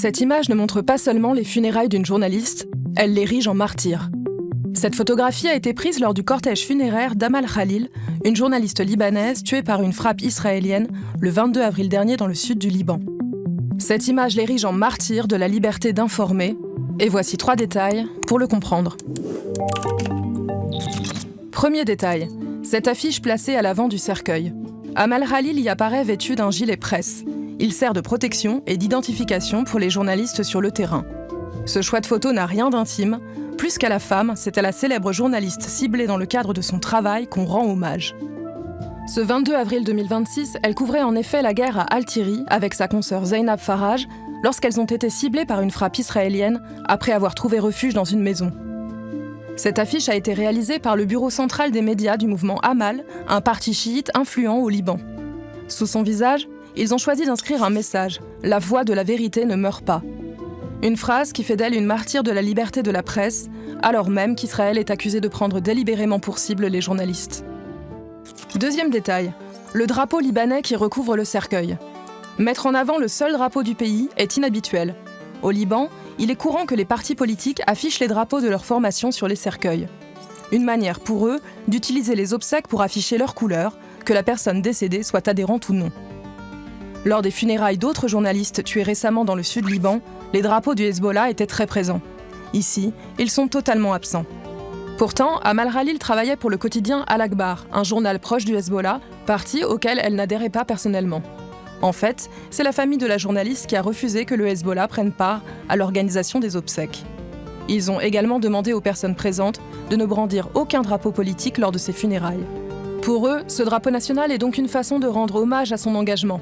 Cette image ne montre pas seulement les funérailles d'une journaliste, elle l'érige en martyr. Cette photographie a été prise lors du cortège funéraire d'Amal Khalil, une journaliste libanaise tuée par une frappe israélienne le 22 avril dernier dans le sud du Liban. Cette image l'érige en martyr de la liberté d'informer, et voici 3 détails pour le comprendre. Premier détail, cette affiche placée à l'avant du cercueil. Amal Khalil y apparaît vêtu d'un gilet presse. Il sert de protection et d'identification pour les journalistes sur le terrain. Ce choix de photo n'a rien d'intime. Plus qu'à la femme, c'est à la célèbre journaliste ciblée dans le cadre de son travail qu'on rend hommage. Ce 22 avril 2026, elle couvrait en effet la guerre à Al-Tiri avec sa consoeur Zainab Faraj lorsqu'elles ont été ciblées par une frappe israélienne après avoir trouvé refuge dans une maison. Cette affiche a été réalisée par le bureau central des médias du mouvement Amal, un parti chiite influent au Liban. Sous son visage, ils ont choisi d'inscrire un message « La voix de la vérité ne meurt pas ». Une phrase qui fait d'elle une martyre de la liberté de la presse, alors même qu'Israël est accusé de prendre délibérément pour cible les journalistes. Deuxième détail, le drapeau libanais qui recouvre le cercueil. Mettre en avant le seul drapeau du pays est inhabituel. Au Liban, il est courant que les partis politiques affichent les drapeaux de leur formation sur les cercueils. Une manière pour eux d'utiliser les obsèques pour afficher leur couleur, que la personne décédée soit adhérente ou non. Lors des funérailles d'autres journalistes tués récemment dans le sud Liban, les drapeaux du Hezbollah étaient très présents. Ici, ils sont totalement absents. Pourtant, Amal Khalil travaillait pour le quotidien Al-Akhbar, un journal proche du Hezbollah, parti auquel elle n'adhérait pas personnellement. En fait, c'est la famille de la journaliste qui a refusé que le Hezbollah prenne part à l'organisation des obsèques. Ils ont également demandé aux personnes présentes de ne brandir aucun drapeau politique lors de ces funérailles. Pour eux, ce drapeau national est donc une façon de rendre hommage à son engagement.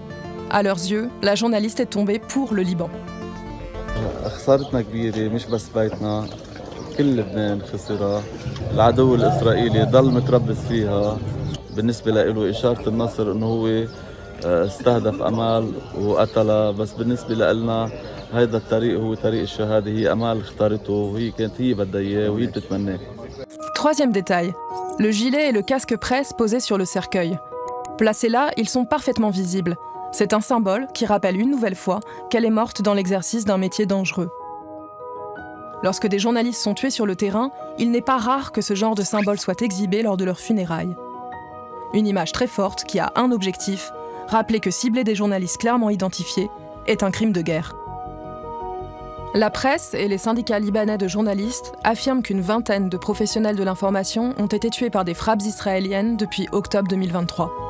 À leurs yeux, la journaliste est tombée pour le Liban. خسارتنا كبيرة مش بس بيتنا كل لبنان خسرها العدو الإسرائيلي ضل متربص فيها بالنسبة له إشارة النصر إنه هو استهدف أمال وقتلها بس بالنسبة لنا هذا الطريق هو طريق الشهادة هي أمال اختارته وهي كانت هي بدها إياه وهي بتتمناه. Troisième détail, le gilet et le casque presse posés sur le cercueil. Placés là, ils sont parfaitement visibles. C'est un symbole qui rappelle une nouvelle fois qu'elle est morte dans l'exercice d'un métier dangereux. Lorsque des journalistes sont tués sur le terrain, il n'est pas rare que ce genre de symbole soit exhibé lors de leurs funérailles. Une image très forte qui a un objectif, rappeler que cibler des journalistes clairement identifiés est un crime de guerre. La presse et les syndicats libanais de journalistes affirment qu'une vingtaine de professionnels de l'information ont été tués par des frappes israéliennes depuis octobre 2023.